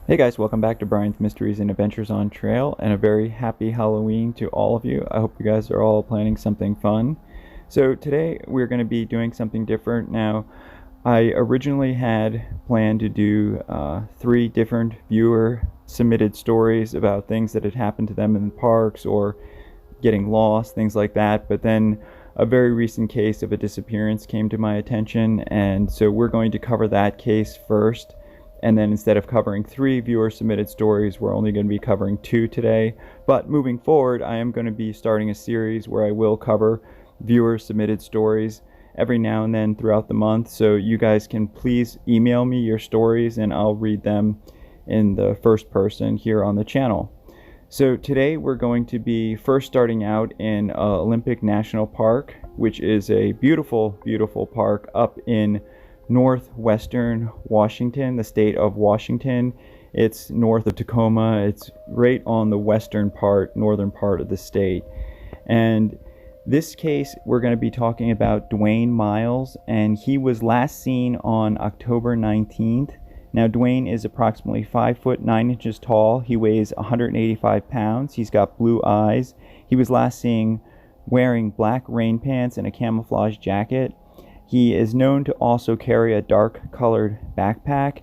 Hey guys, welcome back to Brian's Mysteries and Adventures on Trail, and a very happy Halloween to all of you. I hope you guys are all planning something fun. So today we're going to be doing something different. Now, I originally had planned to do 3 different viewer submitted stories about things that had happened to them in the parks or getting lost, things like that, but then a very recent case of a disappearance came to my attention, and so we're going to cover that case first. And then instead of covering 3 viewer submitted stories, we're only going to be covering 2 today. But moving forward, I am going to be starting a series where I will cover viewer submitted stories every now and then throughout the month. So you guys can please email me your stories and I'll read them in the first person here on the channel. So today we're going to be first starting out in Olympic National Park, which is a beautiful, beautiful park up in northwestern Washington, the state of Washington. It's north of Tacoma. It's right on the northern part of the state. And this case, we're going to be talking about Duane Miles, and he was last seen on October 19th. Now, Duane is approximately 5 foot 9 inches tall. He weighs 185 pounds. He's got blue eyes. He was last seen wearing black rain pants and a camouflage jacket. He is known to also carry a dark-colored backpack,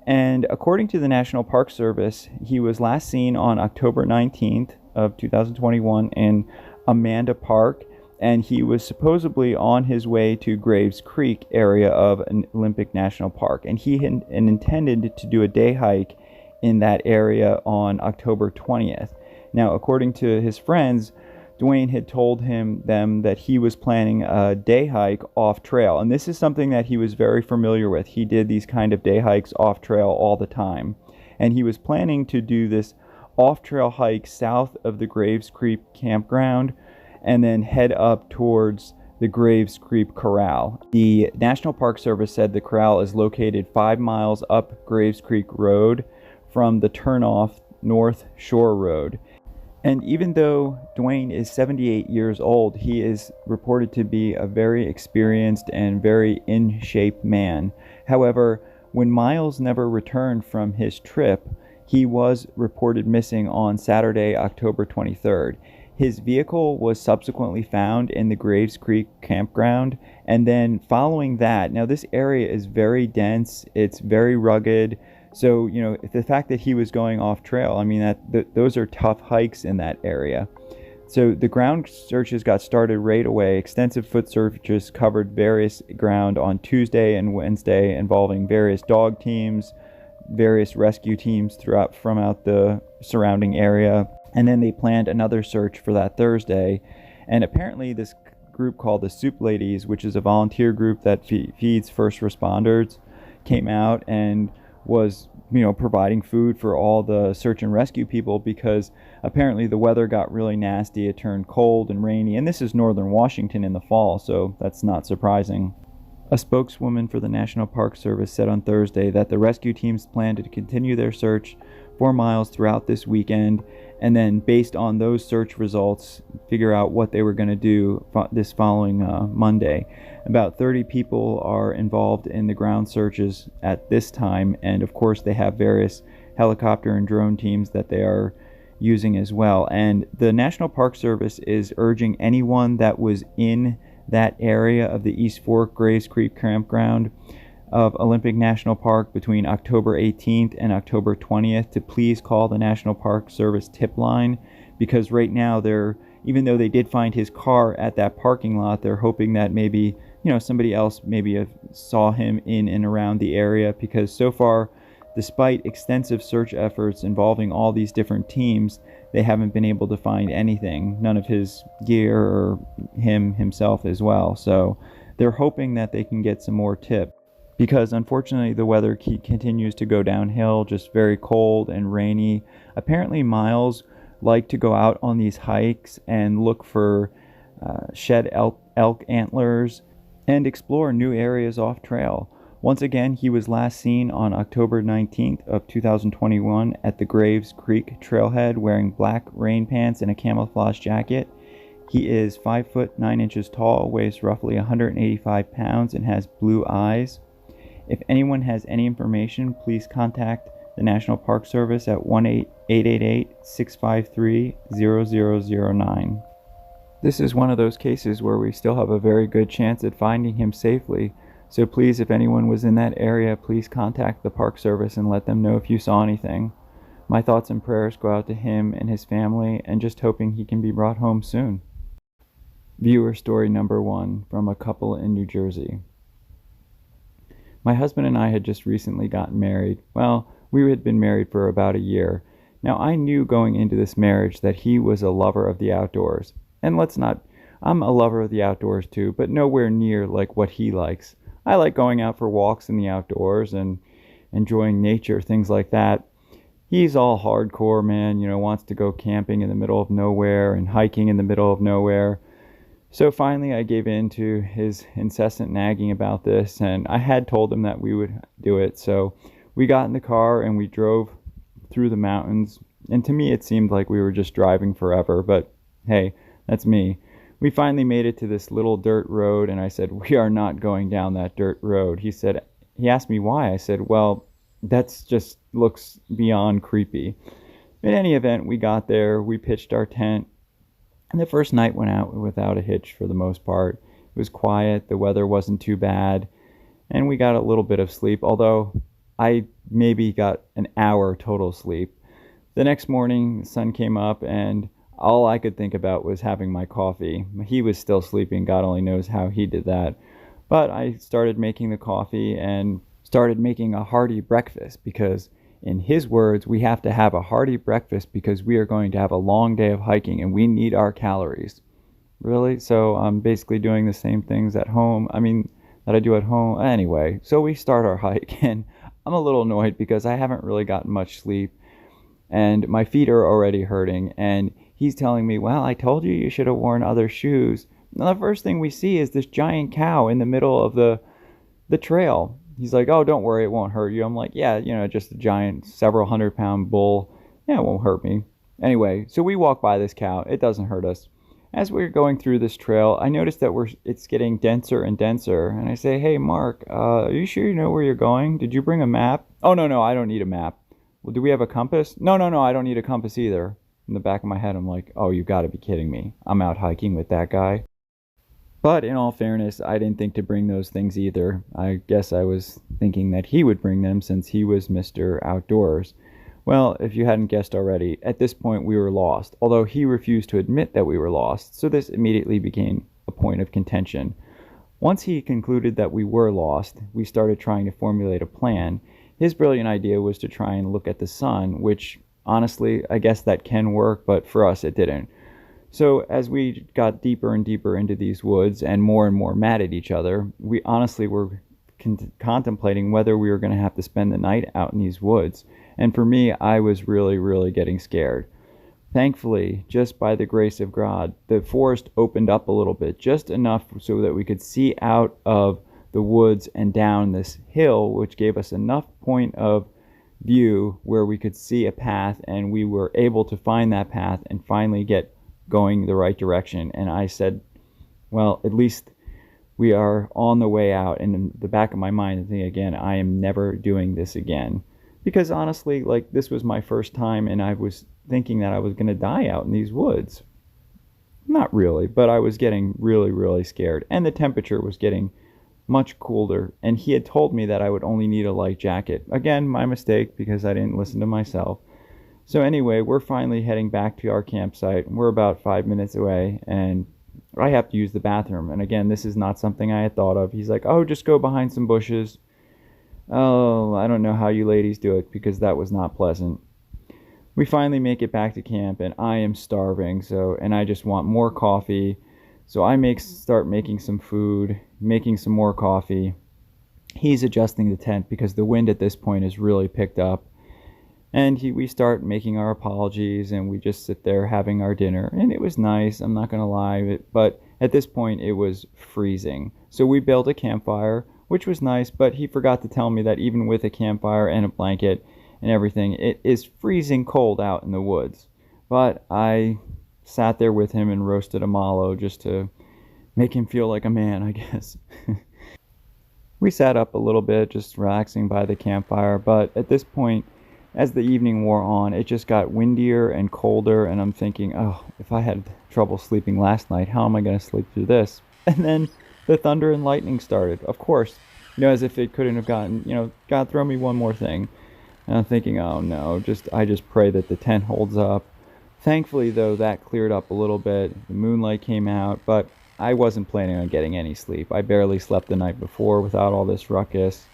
and according to the National Park Service, he was last seen on October 19th of 2021 in Amanda Park, and he was supposedly on his way to Graves Creek area of Olympic National Park, and he had intended to do a day hike in that area on October 20th. Now, according to his friends, Duane had told them that he was planning a day hike off trail, and this is something that he was very familiar with. He did these kind of day hikes off trail all the time, and he was planning to do this off trail hike south of the Graves Creek Campground and then head up towards the Graves Creek Corral. The National Park Service said the corral is located 5 miles up Graves Creek Road from the turnoff North Shore Road. And even though Duane is 78 years old, he is reported to be a very experienced and very in-shape man. However, when Miles never returned from his trip, he was reported missing on Saturday, October 23rd. His vehicle was subsequently found in the Graves Creek Campground, and then following that, now this area is very dense, it's very rugged. So, the fact that he was going off trail, I mean, those are tough hikes in that area. So the ground searches got started right away. Extensive foot searches covered various ground on Tuesday and Wednesday, involving various dog teams, various rescue teams from out the surrounding area. And then they planned another search for that Thursday. And apparently this group called the Soup Ladies, which is a volunteer group that feeds first responders, came out and was providing food for all the search and rescue people, because apparently the weather got really nasty. It turned cold and rainy, and this is northern Washington in the fall, so that's not surprising. A spokeswoman for the National Park Service said on Thursday that the rescue teams plan to continue their search for Miles throughout this weekend, and then based on those search results, figure out what they were going to do this following Monday. About 30 people are involved in the ground searches at this time, and of course they have various helicopter and drone teams that they are using as well. And the National Park Service is urging anyone that was in that area of the East Fork Graves Creek Campground of Olympic National Park between October 18th and October 20th to please call the National Park Service tip line, because right now even though they did find his car at that parking lot, they're hoping that maybe somebody else maybe saw him in and around the area, because so far, despite extensive search efforts involving all these different teams, they haven't been able to find anything, none of his gear or himself as well. So they're hoping that they can get some more tips, because unfortunately the weather continues to go downhill, just very cold and rainy. Apparently Miles liked to go out on these hikes and look for shed elk antlers and explore new areas off trail. Once again, he was last seen on October 19th of 2021 at the Graves Creek trailhead wearing black rain pants and a camouflage jacket. He is 5 foot 9 inches tall, weighs roughly 185 pounds, and has blue eyes. If anyone has any information, please contact the National Park Service at 1-888-653-0009. This is one of those cases where we still have a very good chance at finding him safely, so please, if anyone was in that area, please contact the Park Service and let them know if you saw anything. My thoughts and prayers go out to him and his family, and just hoping he can be brought home soon. Viewer story number 1 from a couple in New Jersey. My husband and I had just recently gotten married. Well, we had been married for about a year. Now, I knew going into this marriage that he was a lover of the outdoors. And I'm a lover of the outdoors too, but nowhere near like what he likes. I like going out for walks in the outdoors and enjoying nature, things like that. He's all hardcore, man, wants to go camping in the middle of nowhere and hiking in the middle of nowhere. So finally I gave in to his incessant nagging about this, and I had told him that we would do it. So we got in the car and we drove through the mountains. And to me it seemed like we were just driving forever, but hey, that's me. We finally made it to this little dirt road, and I said, "We are not going down that dirt road." He asked me why. I said, "Well, that's just looks beyond creepy." In any event, we got there, we pitched our tent, and the first night went out without a hitch for the most part. It was quiet, the weather wasn't too bad, and we got a little bit of sleep, although I maybe got an hour total sleep. The next morning, the sun came up, and all I could think about was having my coffee. He was still sleeping. God only knows how he did that. But I started making the coffee and started making a hearty breakfast because, in his words, we have to have a hearty breakfast because we are going to have a long day of hiking and we need our calories. Really? So I'm basically doing the same things at home. That I do at home. Anyway, so we start our hike, and I'm a little annoyed because I haven't really gotten much sleep and my feet are already hurting, and he's telling me, "Well, I told you you should have worn other shoes." And the first thing we see is this giant cow in the middle of the trail. He's like, "Oh, don't worry, it won't hurt you." I'm like, "Yeah, just a giant several 100-pound bull. Yeah, it won't hurt me." Anyway, so we walk by this cow. It doesn't hurt us. As we're going through this trail, I notice that it's getting denser and denser. And I say, "Hey, Mark, are you sure you know where you're going? Did you bring a map?" "Oh, no, I don't need a map." "Well, do we have a compass?" No, I don't need a compass either." In the back of my head, I'm like, "Oh, you gotta be kidding me. I'm out hiking with that guy." But in all fairness, I didn't think to bring those things either. I guess I was thinking that he would bring them since he was Mr. Outdoors. Well, if you hadn't guessed already, at this point we were lost, although he refused to admit that we were lost, so this immediately became a point of contention. Once he concluded that we were lost, we started trying to formulate a plan. His brilliant idea was to try and look at the sun, which, honestly, I guess that can work, but for us it didn't. So as we got deeper and deeper into these woods and more mad at each other, we honestly were contemplating whether we were going to have to spend the night out in these woods. And for me, I was really getting scared. Thankfully, just by the grace of God, the forest opened up a little bit, just enough so that we could see out of the woods and down this hill, which gave us enough point of view where we could see a path, and we were able to find that path and finally get going the right direction. And I said, well, at least we are on the way out. And in the back of my mind, I think again, I am never doing this again. Because honestly, like, this was my first time, and I was thinking that I was going to die out in these woods. Not really, but I was getting really scared. And the temperature was getting much cooler, and he had told me that I would only need a light jacket. Again, my mistake, because I didn't listen to myself. So anyway, we're finally heading back to our campsite. We're about 5 minutes away, and I have to use the bathroom. And again, this is not something I had thought of. He's like, "Oh, just go behind some bushes." Oh, I don't know how you ladies do it, because that was not pleasant. We finally make it back to camp, and I am starving, and I just want more coffee. So I start making some food, making some more coffee. He's adjusting the tent because the wind at this point is really picked up. And we start making our apologies, and we just sit there having our dinner. And it was nice, I'm not going to lie, but at this point it was freezing. So we built a campfire, which was nice, but he forgot to tell me that even with a campfire and a blanket and everything, it is freezing cold out in the woods. But I sat there with him and roasted a mallow just to make him feel like a man, I guess. We sat up a little bit, just relaxing by the campfire, but at this point, as the evening wore on, it just got windier and colder, and I'm thinking, oh, if I had trouble sleeping last night, how am I going to sleep through this? And then the thunder and lightning started, of course, as if it couldn't have gotten, God, throw me one more thing. And I'm thinking, oh no, I just pray that the tent holds up. Thankfully, though, that cleared up a little bit. The moonlight came out, but I wasn't planning on getting any sleep. I barely slept the night before without all this ruckus.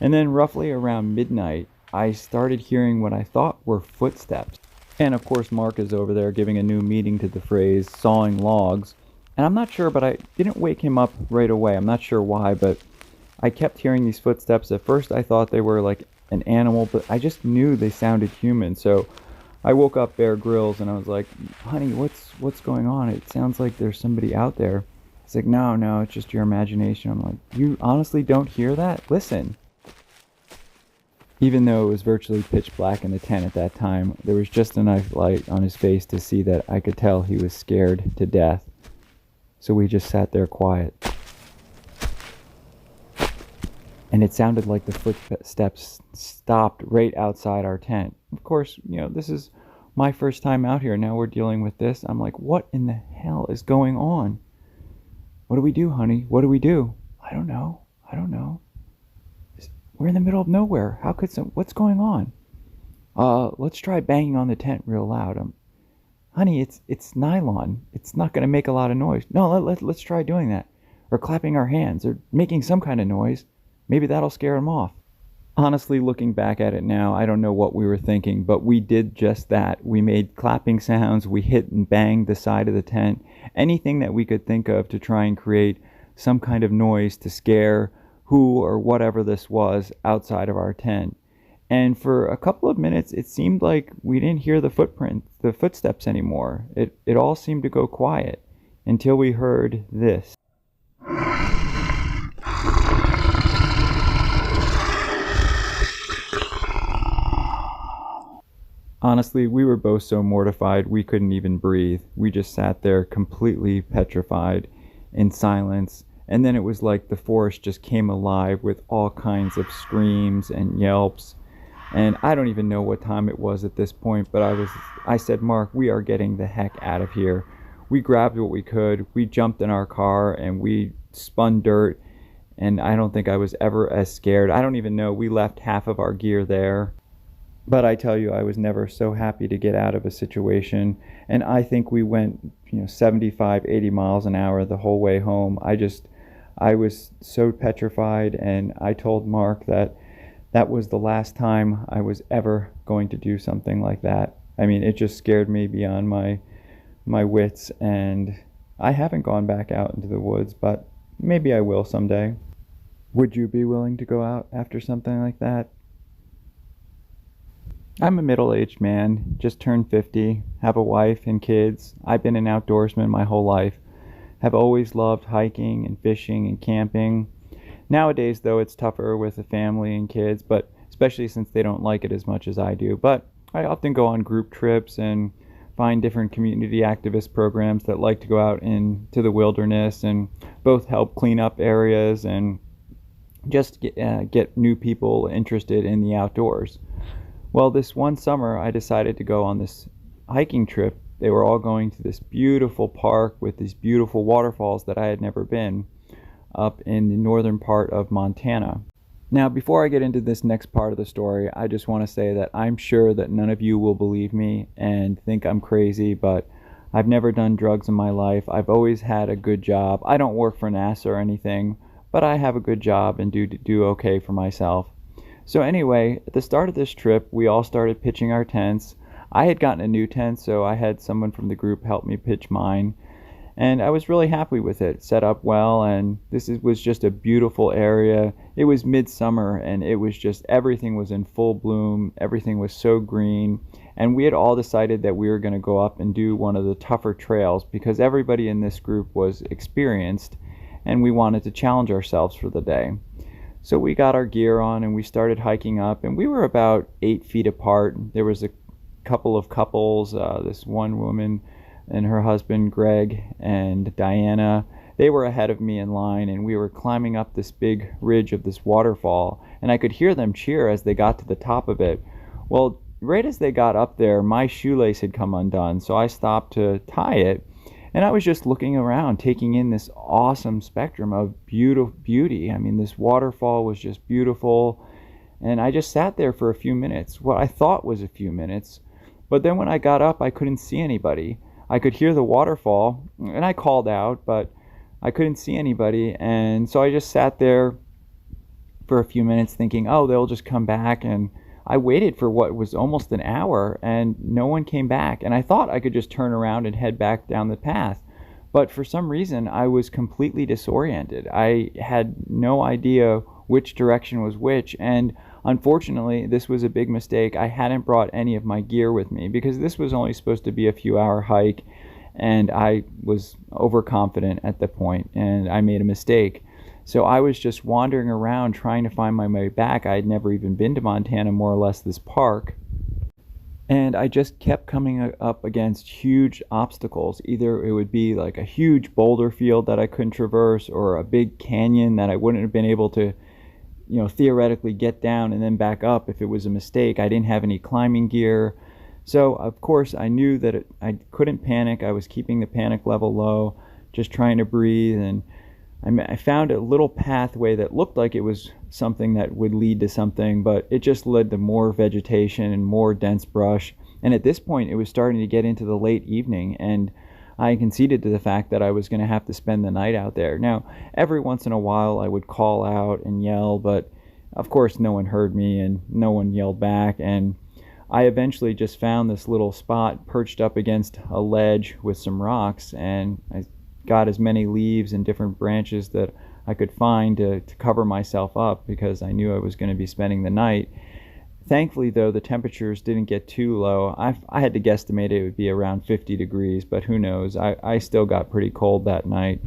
And then roughly around midnight, I started hearing what I thought were footsteps. And of course, Mark is over there giving a new meaning to the phrase sawing logs. And I'm not sure, but I didn't wake him up right away. I'm not sure why, but I kept hearing these footsteps. At first, I thought they were like an animal, but I just knew they sounded human. So I woke up Bear Grylls and I was like, honey, what's going on? It sounds like there's somebody out there. He's like, no, it's just your imagination. I'm like, you honestly don't hear that? Listen. Even though it was virtually pitch black in the tent at that time, there was just enough light on his face to see that I could tell he was scared to death. So we just sat there quiet. And it sounded like the footsteps stopped right outside our tent. Of course, this is my first time out here. Now we're dealing with this. I'm like, what in the hell is going on? What do we do, honey? What do we do? I don't know. We're in the middle of nowhere. What's going on? Let's try banging on the tent real loud. Honey, it's nylon. It's not going to make a lot of noise. No, let's try doing that. Or clapping our hands, or making some kind of noise. Maybe that'll scare them off. Honestly, looking back at it now, I don't know what we were thinking, but we did just that. We made clapping sounds, we hit and banged the side of the tent, anything that we could think of to try and create some kind of noise to scare who or whatever this was outside of our tent. And for a couple of minutes, it seemed like we didn't hear the footsteps anymore. It all seemed to go quiet until we heard this. Honestly, we were both so mortified we couldn't even breathe. We just sat there completely petrified in silence. And then it was like the forest just came alive with all kinds of screams and yelps. And I don't even know what time it was at this point, but I said, Mark, we are getting the heck out of here. We grabbed what we could. We jumped in our car and we spun dirt. And I don't think I was ever as scared. I don't even know. We left half of our gear there. But I tell you, I was never so happy to get out of a situation. And I think we went, 75, 80 miles an hour the whole way home. I was so petrified, and I told Mark that was the last time I was ever going to do something like that. I mean, it just scared me beyond my wits, and I haven't gone back out into the woods, but maybe I will someday. Would you be willing to go out after something like that? I'm a middle-aged man, just turned 50, have a wife and kids. I've been an outdoorsman my whole life. Have always loved hiking and fishing and camping. Nowadays, though, it's tougher with a family and kids, but especially since they don't like it as much as I do. But I often go on group trips and find different community activist programs that like to go out into the wilderness and both help clean up areas and just get new people interested in the outdoors. Well, this one summer, I decided to go on this hiking trip. They were all going to this beautiful park with these beautiful waterfalls that I had never been, up in the northern part of Montana. Now, before I get into this next part of the story, I just want to say that I'm sure that none of you will believe me and think I'm crazy, but I've never done drugs in my life. I've always had a good job. I don't work for NASA or anything, but I have a good job and do okay for myself. So anyway, at the start of this trip, we all started pitching our tents. I had gotten a new tent, so I had someone from the group help me pitch mine. And I was really happy with it, set up well, and was just a beautiful area. It was midsummer, and it was just, everything was in full bloom. Everything was so green. And we had all decided that we were going to go up and do one of the tougher trails because everybody in this group was experienced, and we wanted to challenge ourselves for the day. So we got our gear on and we started hiking up, and we were about 8 feet apart. There was a couple of couples, this one woman and her husband Greg and Diana. They were ahead of me in line, and we were climbing up this big ridge of this waterfall, and I could hear them cheer as they got to the top of it. Well, right as they got up there, my shoelace had come undone, so I stopped to tie it. And I was just looking around, taking in this awesome spectrum of beauty. I mean, this waterfall was just beautiful. And I just sat there for a few minutes, what I thought was a few minutes. But then when I got up, I couldn't see anybody. I could hear the waterfall, and I called out, but I couldn't see anybody. And so I just sat there for a few minutes thinking, oh, they'll just come back. And I waited for what was almost an hour, and no one came back. And I thought I could just turn around and head back down the path. But for some reason, I was completely disoriented. I had no idea which direction was which. And unfortunately, this was a big mistake. I hadn't brought any of my gear with me because this was only supposed to be a few-hour hike. And I was overconfident at the point, and I made a mistake. So I was just wandering around trying to find my way back. I had never even been to Montana, more or less this park. And I just kept coming up against huge obstacles. Either it would be like a huge boulder field that I couldn't traverse, or a big canyon that I wouldn't have been able to, theoretically get down and then back up if it was a mistake. I didn't have any climbing gear. So, of course, I knew that I couldn't panic. I was keeping the panic level low, just trying to breathe. And I found a little pathway that looked like it was something that would lead to something, but it just led to more vegetation and more dense brush. And at this point, it was starting to get into the late evening, and I conceded to the fact that I was going to have to spend the night out there. Now, every once in a while, I would call out and yell, but of course, no one heard me and no one yelled back. And I eventually just found this little spot perched up against a ledge with some rocks, and I got as many leaves and different branches that I could find to cover myself up because I knew I was going to be spending the night. Thankfully, though, the temperatures didn't get too low. I had to guesstimate it would be around 50 degrees, but who knows? I still got pretty cold that night.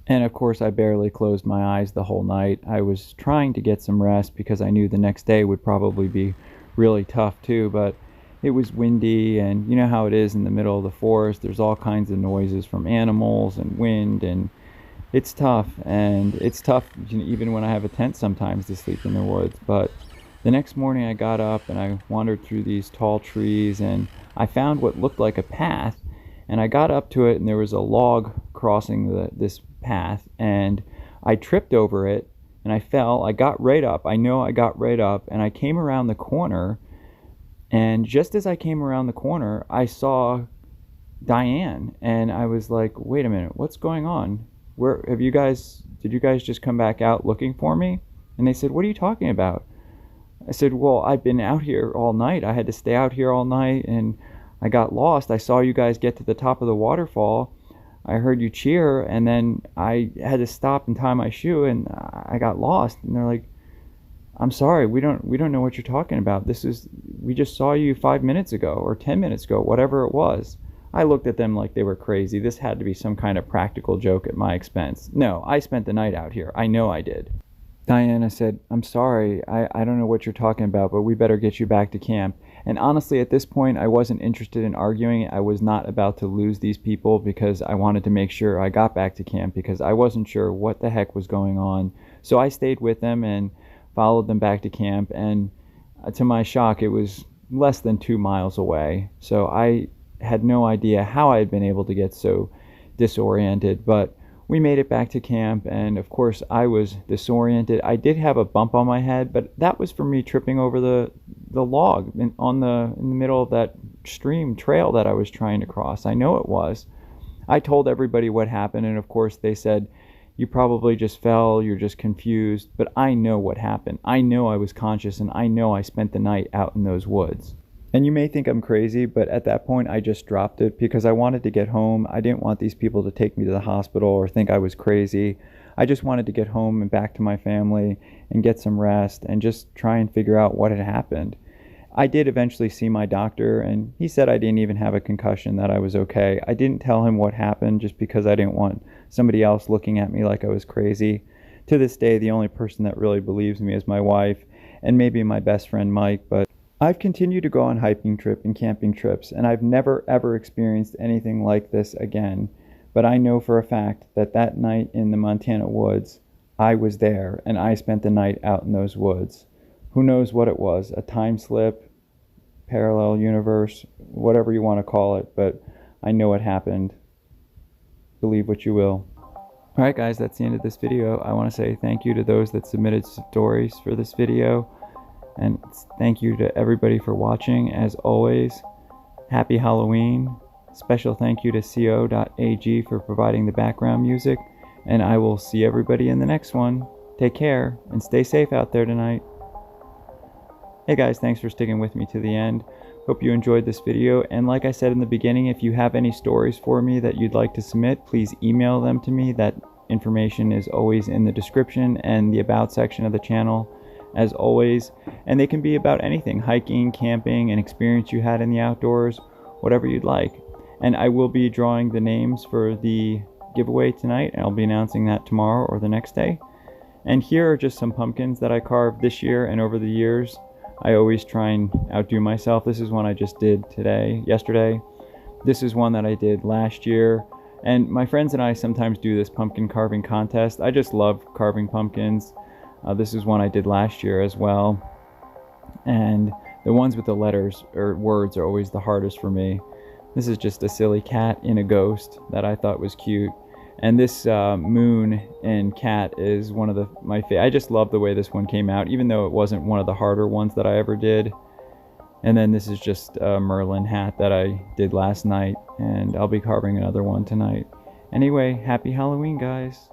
And of course, I barely closed my eyes the whole night. I was trying to get some rest because I knew the next day would probably be really tough too, but it was windy, and you know how it is in the middle of the forest. There's all kinds of noises from animals and wind, and it's tough. And it's tough even when I have a tent sometimes to sleep in the woods. But the next morning I got up and I wandered through these tall trees, and I found what looked like a path. And I got up to it, and there was a log crossing this path, and I tripped over it and I fell. I got right up. I know I got right up, and I came around the corner. And just as I came around the corner, I saw Diane, and I was like, wait a minute, what's going on? Did you guys just come back out looking for me? And they said, what are you talking about? I said, well, I've been out here all night. I had to stay out here all night, and I got lost. I saw you guys get to the top of the waterfall. I heard you cheer, and then I had to stop and tie my shoe, and I got lost. And they're like, I'm sorry, we don't know what you're talking about. We just saw you 5 minutes ago or 10 minutes ago, whatever it was. I looked at them like they were crazy. This had to be some kind of practical joke at my expense. No, I spent the night out here. I know I did. Diana said, I'm sorry, I don't know what you're talking about, but we better get you back to camp. And honestly, at this point, I wasn't interested in arguing. I was not about to lose these people because I wanted to make sure I got back to camp because I wasn't sure what the heck was going on. So I stayed with them and followed them back to camp, and to my shock, it was less than 2 miles away. So I had no idea how I had been able to get so disoriented, but we made it back to camp, and of course I was disoriented. I did have a bump on my head, but that was from me tripping over the log in the middle of that stream trail that I was trying to cross. I know it was. I told everybody what happened, and of course they said, you probably just fell, you're just confused, but I know what happened. I know I was conscious, and I know I spent the night out in those woods. And you may think I'm crazy, but at that point I just dropped it because I wanted to get home. I didn't want these people to take me to the hospital or think I was crazy. I just wanted to get home and back to my family and get some rest and just try and figure out what had happened. I did eventually see my doctor, and he said I didn't even have a concussion, that I was okay. I didn't tell him what happened just because I didn't want somebody else looking at me like I was crazy. To this day, the only person that really believes me is my wife and maybe my best friend Mike, but I've continued to go on hiking trips and camping trips, and I've never ever experienced anything like this again. But I know for a fact that that night in the Montana woods, I was there, and I spent the night out in those woods. Who knows what it was, a time slip, parallel universe, whatever you want to call it, but I know it happened. Believe what you will. Alright guys, that's the end of this video. I want to say thank you to those that submitted stories for this video, and thank you to everybody for watching. As always, happy Halloween. Special thank you to co.ag for providing the background music, and I will see everybody in the next one. Take care and stay safe out there tonight. Hey guys, thanks for sticking with me to the end. Hope you enjoyed this video, and like I said in the beginning, if you have any stories for me that you'd like to submit, please email them to me. That information is always in the description and the about section of the channel, as always. And they can be about anything: hiking, camping, an experience you had in the outdoors, whatever you'd like. And I will be drawing the names for the giveaway tonight, and I'll be announcing that tomorrow or the next day. And here are just some pumpkins that I carved this year and over the years. I always try and outdo myself. This is one I just did yesterday. This is one that I did last year. And my friends and I sometimes do this pumpkin carving contest. I just love carving pumpkins. This is one I did last year as well. And the ones with the letters or words are always the hardest for me. This is just a silly cat in a ghost that I thought was cute. And this moon and cat is one of my favorite. I just love the way this one came out, even though it wasn't one of the harder ones that I ever did. And then this is just a Merlin hat that I did last night, and I'll be carving another one tonight. Anyway, happy Halloween, guys.